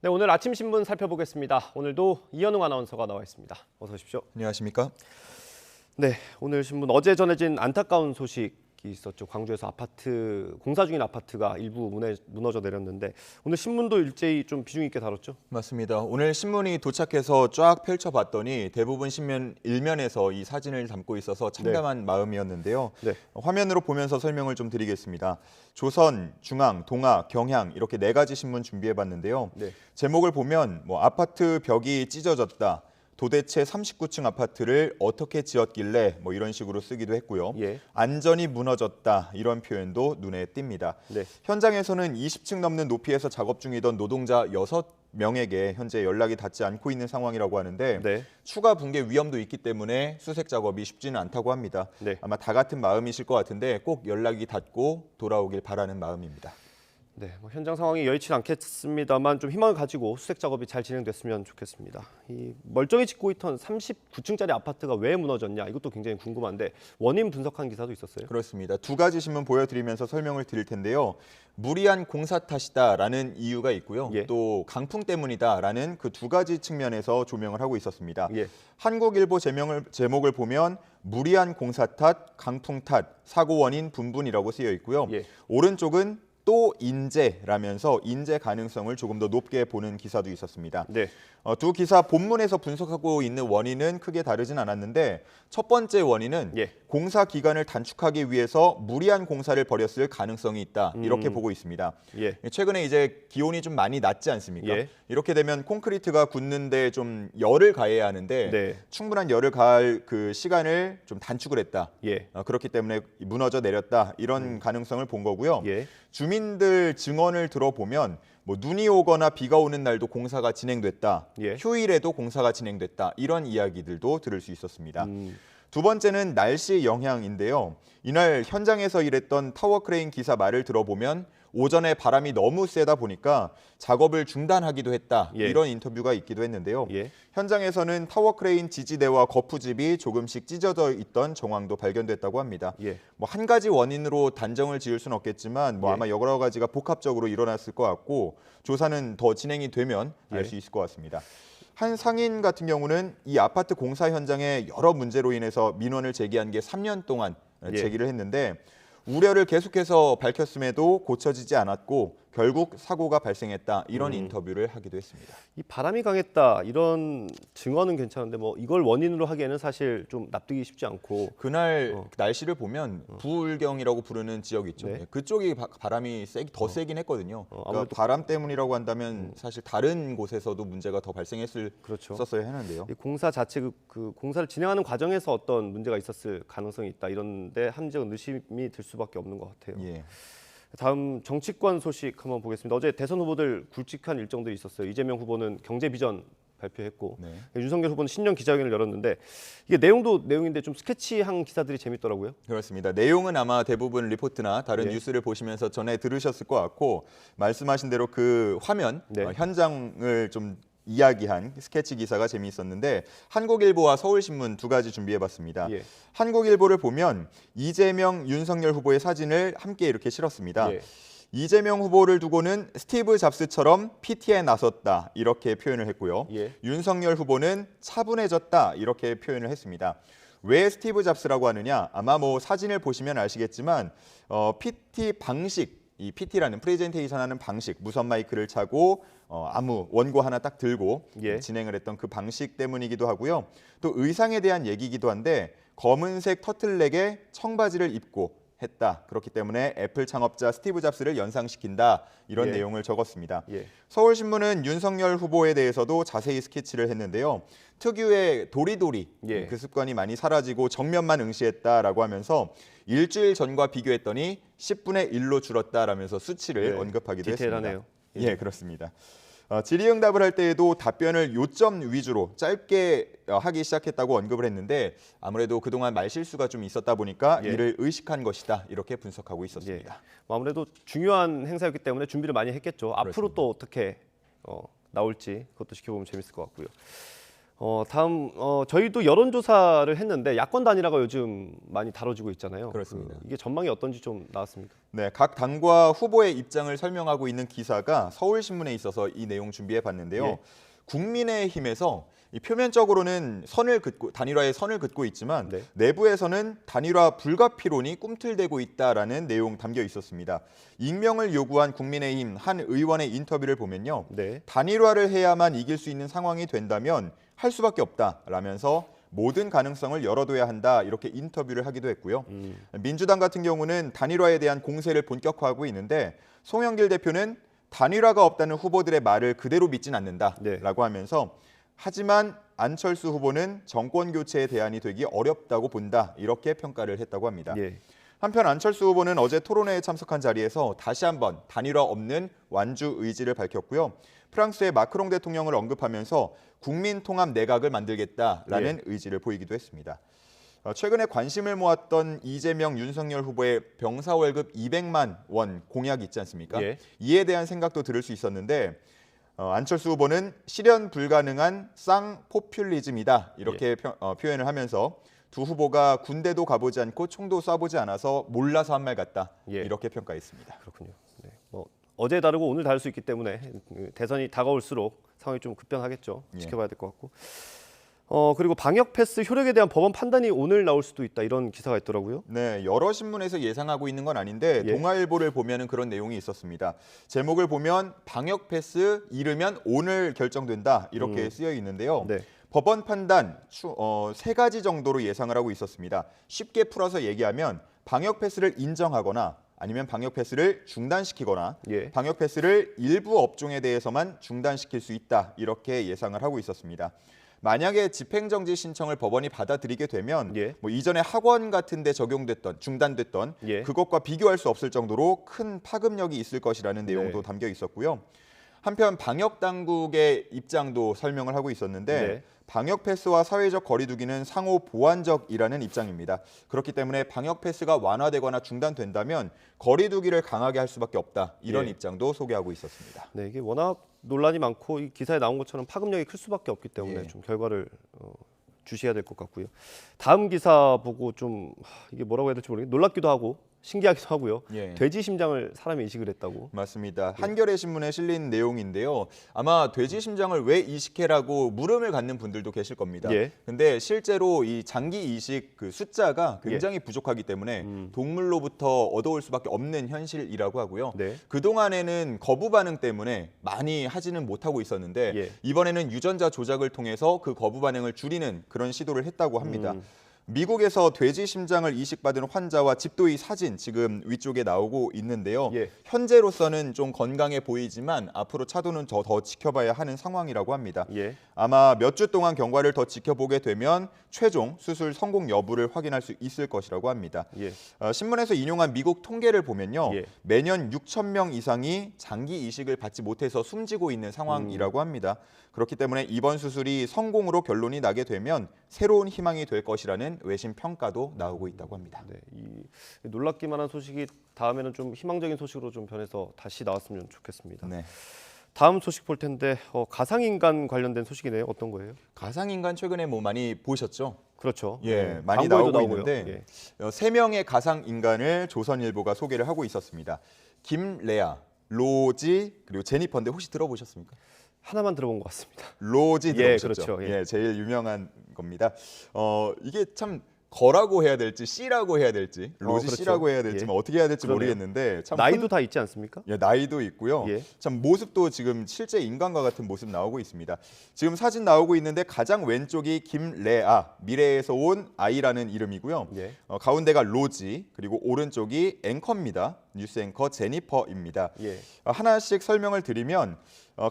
네, 오늘 아침 신문 살펴보겠습니다. 오늘도 이현웅 아나운서가 나와 있습니다. 어서 오십시오. 안녕하십니까? 네, 오늘 신문 어제 전해진 안타까운 소식이 있었죠. 광주에서 아파트 공사 중인 아파트가 일부 무너져 내렸는데 오늘 신문도 일제히 좀 비중 있게 다뤘죠. 맞습니다. 오늘 신문이 도착해서 쫙 펼쳐봤더니 대부분 신문 일면에서 이 사진을 담고 있어서 참담한 마음이었는데요. 네. 화면으로 보면서 설명을 좀 드리겠습니다. 조선, 중앙, 동아, 경향 이렇게 4가지 신문 준비해봤는데요. 네. 제목을 보면 아파트 벽이 찢어졌다. 도대체 39층 아파트를 어떻게 지었길래 이런 식으로 쓰기도 했고요. 예. 안전이 무너졌다 이런 표현도 눈에 띕니다. 네. 현장에서는 20층 넘는 높이에서 작업 중이던 노동자 6명에게 현재 연락이 닿지 않고 있는 상황이라고 하는데 네. 추가 붕괴 위험도 있기 때문에 수색 작업이 쉽지는 않다고 합니다. 네. 아마 다 같은 마음이실 것 같은데 꼭 연락이 닿고 돌아오길 바라는 마음입니다. 네, 현장 상황이 여의치 않겠습니다만 좀 희망을 가지고 수색 작업이 잘 진행됐으면 좋겠습니다. 이 멀쩡히 짓고 있던 39층짜리 아파트가 왜 무너졌냐 이것도 굉장히 궁금한데 원인 분석한 기사도 있었어요. 그렇습니다. 2가지 신문 보여드리면서 설명을 드릴 텐데요. 무리한 공사 탓이다라는 이유가 있고요. 예. 또 강풍 때문이다라는 그 2가지 측면에서 조명을 하고 있었습니다. 예. 한국일보 제목을 보면 무리한 공사 탓, 강풍 탓, 사고 원인 분분이라고 쓰여 있고요. 예. 오른쪽은 또 인재라면서 인재 가능성을 조금 더 높게 보는 기사도 있었습니다. 네. 두 기사 본문에서 분석하고 있는 원인은 크게 다르진 않았는데 첫 번째 원인은 예. 공사 기간을 단축하기 위해서 무리한 공사를 벌였을 가능성이 있다 이렇게 보고 있습니다. 예. 최근에 이제 기온이 좀 많이 낮지 않습니까? 예. 이렇게 되면 콘크리트가 굳는데 좀 열을 가해야 하는데 네. 충분한 열을 가할 그 시간을 좀 단축을 했다. 예. 그렇기 때문에 무너져 내렸다 이런 가능성을 본 거고요. 예. 주민들 증언을 들어보면 눈이 오거나 비가 오는 날도 공사가 진행됐다. 예. 휴일에도 공사가 진행됐다. 이런 이야기들도 들을 수 있었습니다. 두 번째는 날씨 영향인데요. 이날 현장에서 일했던 타워 크레인 기사 말을 들어보면 오전에 바람이 너무 세다 보니까 작업을 중단하기도 했다. 예. 이런 인터뷰가 있기도 했는데요. 예. 현장에서는 타워 크레인 지지대와 거푸집이 조금씩 찢어져 있던 정황도 발견됐다고 합니다. 예. 한 가지 원인으로 단정을 지을 수는 없겠지만 예. 아마 여러 가지가 복합적으로 일어났을 것 같고 조사는 더 진행이 되면 알 예. 수 있을 것 같습니다. 한 상인 같은 경우는 이 아파트 공사 현장에 여러 문제로 인해서 민원을 제기한 게 3년 동안 예. 제기를 했는데 우려를 계속해서 밝혔음에도 고쳐지지 않았고 결국 사고가 발생했다 이런 인터뷰를 하기도 했습니다. 이 바람이 강했다 이런 증언은 괜찮은데 이걸 원인으로 하기에는 사실 좀 납득이 쉽지 않고 그날 날씨를 보면 부울경이라고 부르는 지역이 있죠. 네. 그쪽이 바람이 더 세긴 했거든요. 그러니까 아무래도 바람 때문이라고 한다면 사실 다른 곳에서도 문제가 더 발생했을 그렇죠. 썼어야 했는데요. 이 공사 자체 그 공사를 진행하는 과정에서 어떤 문제가 있었을 가능성이 있다 이런데 한지적 의심이 들 수밖에 없는 것 같아요. 예. 다음 정치권 소식 한번 보겠습니다. 어제 대선 후보들 굵직한 일정들이 있었어요. 이재명 후보는 경제 비전 발표했고 네. 윤석열 후보는 신년 기자회견을 열었는데 이게 내용도 내용인데 좀 스케치한 기사들이 재밌더라고요. 그렇습니다. 내용은 아마 대부분 리포트나 다른 예. 뉴스를 보시면서 전에 들으셨을 것 같고 말씀하신 대로 그 화면, 네. 현장을 좀 이야기한 스케치 기사가 재미있었는데 한국일보와 서울신문 2가지 준비해봤습니다. 예. 한국일보를 보면 이재명, 윤석열 후보의 사진을 함께 이렇게 실었습니다. 예. 이재명 후보를 두고는 스티브 잡스처럼 PT에 나섰다 이렇게 표현을 했고요. 예. 윤석열 후보는 차분해졌다 이렇게 표현을 했습니다. 왜 스티브 잡스라고 하느냐? 아마 사진을 보시면 아시겠지만 PT 방식, 이 PT라는 프레젠테이션 하는 방식, 무선 마이크를 차고 아무 원고 하나 딱 들고 예. 진행을 했던 그 방식 때문이기도 하고요. 또 의상에 대한 얘기이기도 한데 검은색 터틀넥에 청바지를 입고 했다. 그렇기 때문에 애플 창업자 스티브 잡스를 연상시킨다. 이런 예. 내용을 적었습니다. 예. 서울신문은 윤석열 후보에 대해서도 자세히 스케치를 했는데요. 특유의 도리도리 예. 그 습관이 많이 사라지고 정면만 응시했다라고 하면서 일주일 전과 비교했더니 10분의 1로 줄었다라면서 수치를 네. 언급하기도 디테일하네요. 했습니다. 예, 그렇습니다. 질의응답을 할 때에도 답변을 요점 위주로 짧게 하기 시작했다고 언급을 했는데 아무래도 그동안 말실수가 좀 있었다 보니까 예. 이를 의식한 것이다 이렇게 분석하고 예. 있었습니다. 아무래도 중요한 행사였기 때문에 준비를 많이 했겠죠. 앞으로 그렇습니다. 또 어떻게 나올지 그것도 지켜보면 재밌을 것 같고요. 다음 저희도 여론조사를 했는데 야권 단일화가 요즘 많이 다뤄지고 있잖아요. 그렇습니다. 이게 전망이 어떤지 좀 나왔습니까? 네, 각 당과 후보의 입장을 설명하고 있는 기사가 서울신문에 있어서 이 내용 준비해 봤는데요. 예. 국민의힘에서 이 표면적으로는 단일화에 선을 긋고 있지만 네. 내부에서는 단일화 불가피론이 꿈틀대고 있다라는 내용 담겨 있었습니다. 익명을 요구한 국민의힘 한 의원의 인터뷰를 보면요. 네. 단일화를 해야만 이길 수 있는 상황이 된다면 할 수밖에 없다라면서 모든 가능성을 열어둬야 한다 이렇게 인터뷰를 하기도 했고요. 민주당 같은 경우는 단일화에 대한 공세를 본격화하고 있는데 송영길 대표는 단일화가 없다는 후보들의 말을 그대로 믿진 않는다라고 네. 하면서 하지만 안철수 후보는 정권 교체의 대안이 되기 어렵다고 본다 이렇게 평가를 했다고 합니다. 예. 한편 안철수 후보는 어제 토론회에 참석한 자리에서 다시 한번 단일화 없는 완주 의지를 밝혔고요. 프랑스의 마크롱 대통령을 언급하면서 국민통합 내각을 만들겠다라는 의지를 보이기도 했습니다. 최근에 관심을 모았던 이재명, 윤석열 후보의 병사 월급 200만 원 공약이 있지 않습니까? 예. 이에 대한 생각도 들을 수 있었는데 안철수 후보는 실현 불가능한 쌍포퓰리즘이다 이렇게 표현을 하면서 두 후보가 군대도 가보지 않고 총도 쏴보지 않아서 몰라서 한 말 같다 예. 이렇게 평가했습니다. 그렇군요. 네. 어제 다르고 오늘 다를 수 있기 때문에 대선이 다가올수록 상황이 좀 급변하겠죠. 예. 지켜봐야 될 것 같고. 그리고 방역 패스 효력에 대한 법원 판단이 오늘 나올 수도 있다 이런 기사가 있더라고요. 네, 여러 신문에서 예상하고 있는 건 아닌데 예. 동아일보를 보면은 그런 내용이 있었습니다. 제목을 보면 방역 패스 이르면 오늘 결정된다 이렇게 쓰여 있는데요. 네. 법원 판단 세 가지 정도로 예상을 하고 있었습니다. 쉽게 풀어서 얘기하면 방역 패스를 인정하거나 아니면 방역 패스를 중단시키거나 예. 방역 패스를 일부 업종에 대해서만 중단시킬 수 있다 이렇게 예상을 하고 있었습니다. 만약에 집행정지 신청을 법원이 받아들이게 되면 예. 뭐 이전에 학원 같은 데 적용됐던 중단됐던 예. 그것과 비교할 수 없을 정도로 큰 파급력이 있을 것이라는 내용도 네. 담겨 있었고요. 한편 방역 당국의 입장도 설명을 하고 있었는데 네. 방역 패스와 사회적 거리두기는 상호 보완적이라는 입장입니다. 그렇기 때문에 방역 패스가 완화되거나 중단된다면 거리두기를 강하게 할 수밖에 없다. 이런 예. 입장도 소개하고 있었습니다. 네, 이게 워낙 논란이 많고 이 기사에 나온 것처럼 파급력이 클 수밖에 없기 때문에 예. 좀 결과를 주시해야 될 것 같고요. 다음 기사 보고 좀 이게 뭐라고 해야 될지 모르겠는데 놀랍기도 하고 신기하기도 하고요. 예. 돼지 심장을 사람이 이식을 했다고. 맞습니다. 한겨레 신문에 실린 내용인데요. 아마 돼지 심장을 왜 이식해라고 물음을 갖는 분들도 계실 겁니다. 예. 근데 실제로 이 장기 이식 그 숫자가 굉장히 부족하기 때문에 동물로부터 얻어올 수밖에 없는 현실이라고 하고요. 네. 그동안에는 거부 반응 때문에 많이 하지는 못하고 있었는데 예. 이번에는 유전자 조작을 통해서 그 거부 반응을 줄이는 그런 시도를 했다고 합니다. 미국에서 돼지 심장을 이식받은 환자와 집도의 사진 지금 위쪽에 나오고 있는데요. 예. 현재로서는 좀 건강해 보이지만 앞으로 차도는 더 지켜봐야 하는 상황이라고 합니다. 예. 아마 몇 주 동안 경과를 더 지켜보게 되면 최종 수술 성공 여부를 확인할 수 있을 것이라고 합니다. 예. 신문에서 인용한 미국 통계를 보면요. 예. 매년 6천 명 이상이 장기 이식을 받지 못해서 숨지고 있는 상황이라고 합니다. 그렇기 때문에 이번 수술이 성공으로 결론이 나게 되면 새로운 희망이 될 것이라는 외신 평가도 나오고 있다고 합니다. 네, 이 놀랍기만 한 소식이 다음에는 좀 희망적인 소식으로 좀 변해서 다시 나왔으면 좋겠습니다. 네. 다음 소식 볼 텐데 가상인간 관련된 소식이네요. 어떤 거예요? 가상인간 최근에 뭐 많이 보셨죠? 그렇죠. 예, 많이 광고에도 나오고 나오고요. 있는데 예. 3명의 가상인간을 조선일보가 소개를 하고 있었습니다. 김레아, 로지 그리고 제니퍼인데 혹시 들어보셨습니까? 하나만 들어본 것 같습니다. 로지 예, 들어보셨죠? 그렇죠. 예. 예, 제일 유명한 겁니다. 이게 참 거라고 해야 될지 C라고 해야 될지 로지 그렇죠. C라고 해야 될지 예. 뭐 어떻게 해야 될지 그러네요. 모르겠는데 참 나이도 다 있지 않습니까? 예, 나이도 있고요. 예. 참 모습도 지금 실제 인간과 같은 모습 나오고 있습니다. 지금 사진 나오고 있는데 가장 왼쪽이 김레아, 미래에서 온 아이라는 이름이고요. 예. 가운데가 로지, 그리고 오른쪽이 앵커입니다. 뉴스 앵커 제니퍼입니다. 예. 하나씩 설명을 드리면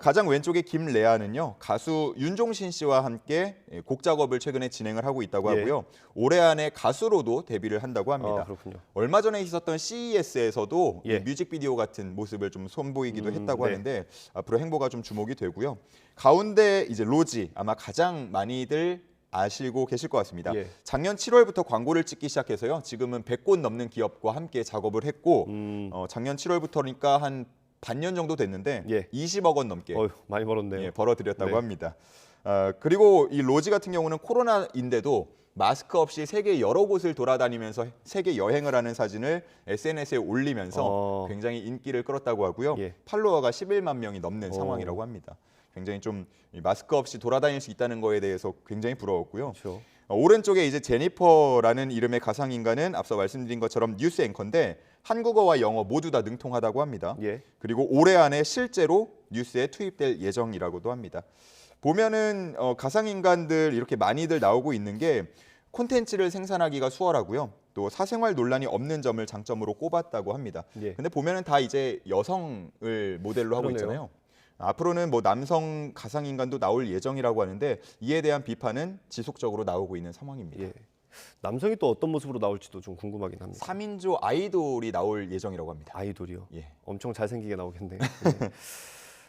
가장 왼쪽의 김레아는요. 가수 윤종신 씨와 함께 곡 작업을 최근에 진행을 하고 있다고 예. 하고요. 올해 안에 가수로도 데뷔를 한다고 합니다. 그렇군요. 얼마 전에 있었던 CES에서도 예. 뮤직비디오 같은 모습을 좀 선보이기도 했다고 네. 하는데 앞으로 행보가 좀 주목이 되고요. 가운데 이제 로지 아마 가장 많이들 아시고 계실 것 같습니다. 예. 작년 7월부터 광고를 찍기 시작해서요. 지금은 100곳 넘는 기업과 함께 작업을 했고 작년 7월부터니까 한 반년 정도 됐는데 예. 20억 원 넘게 어휴, 많이 벌었네요. 예, 벌어들였다고 네. 합니다. 그리고 이 로지 같은 경우는 코로나인데도 마스크 없이 세계 여러 곳을 돌아다니면서 세계 여행을 하는 사진을 SNS에 올리면서 굉장히 인기를 끌었다고 하고요. 예. 팔로워가 11만 명이 넘는 상황이라고 합니다. 굉장히 좀 이 마스크 없이 돌아다닐 수 있다는 거에 대해서 굉장히 부러웠고요. 그렇죠. 오른쪽에 이제 제니퍼라는 이름의 가상인간은 앞서 말씀드린 것처럼 뉴스 앵커인데 한국어와 영어 모두 다 능통하다고 합니다. 예. 그리고 올해 안에 실제로 뉴스에 투입될 예정이라고도 합니다. 보면은 가상인간들 이렇게 많이들 나오고 있는 게 콘텐츠를 생산하기가 수월하고요. 또 사생활 논란이 없는 점을 장점으로 꼽았다고 합니다. 예. 근데 보면은 다 이제 여성을 모델로 하고 그러네요. 있잖아요. 앞으로는 뭐 남성 가상인간도 나올 예정이라고 하는데 이에 대한 비판은 지속적으로 나오고 있는 상황입니다. 예. 남성이 또 어떤 모습으로 나올지도 좀 궁금하긴 합니다. 3인조 아이돌이 나올 예정이라고 합니다. 아이돌이요. 예. 엄청 잘생기게 나오겠네요. 네.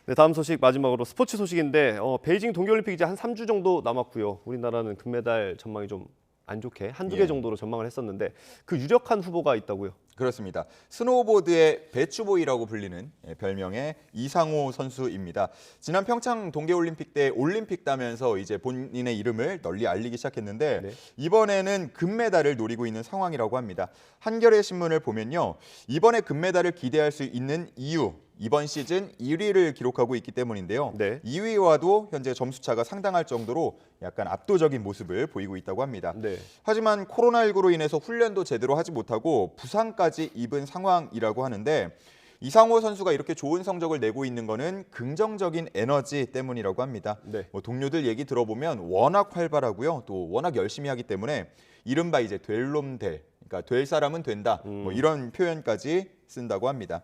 네, 다음 소식 마지막으로 스포츠 소식인데 베이징 동계올림픽 이제 한 3주 정도 남았고요. 우리나라는 금메달 전망이 좀 안 좋게 한두 개 예. 정도로 전망을 했었는데 그 유력한 후보가 있다고요. 그렇습니다. 스노우보드의 배추보이라고 불리는 별명의 이상호 선수입니다. 지난 평창 동계올림픽 때 올림픽 따면서 이제 본인의 이름을 널리 알리기 시작했는데 네. 이번에는 금메달을 노리고 있는 상황이라고 합니다. 한겨레 신문을 보면요. 이번에 금메달을 기대할 수 있는 이유 이번 시즌 1위를 기록하고 있기 때문인데요. 네. 2위와도 현재 점수차가 상당할 정도로 약간 압도적인 모습을 보이고 있다고 합니다. 네. 하지만 코로나19로 인해서 훈련도 제대로 하지 못하고 부상까지 입은 상황이라고 하는데 이상호 선수가 이렇게 좋은 성적을 내고 있는 것은 긍정적인 에너지 때문이라고 합니다. 네. 뭐 동료들 얘기 들어보면 워낙 활발하고요. 또 워낙 열심히 하기 때문에 이른바 이제 될 놈 될, 그러니까 될 사람은 된다. 뭐 이런 표현까지 쓴다고 합니다.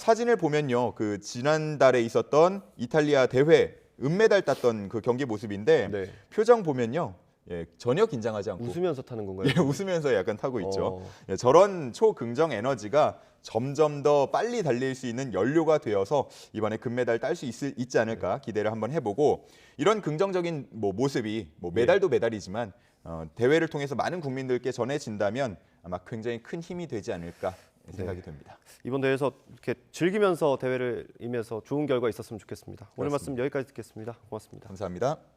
사진을 보면요, 그 지난달에 있었던 이탈리아 대회 은메달 땄던 그 경기 모습인데 네. 표정 보면요, 예, 전혀 긴장하지 않고 웃으면서 타는 건가요? 예, 웃으면서 약간 타고 있죠. 어. 예, 저런 초긍정 에너지가 점점 더 빨리 달릴 수 있는 연료가 되어서 이번에 금메달 딸 수 있지 않을까 기대를 한번 해보고 이런 긍정적인 뭐 모습이 뭐 메달도 메달이지만 대회를 통해서 많은 국민들께 전해진다면 아마 굉장히 큰 힘이 되지 않을까 생각이 됩니다. 이번 대회에서 이렇게 즐기면서 대회를 임해서 좋은 결과 있었으면 좋겠습니다. 오늘 그렇습니다. 말씀 여기까지 듣겠습니다. 고맙습니다. 감사합니다.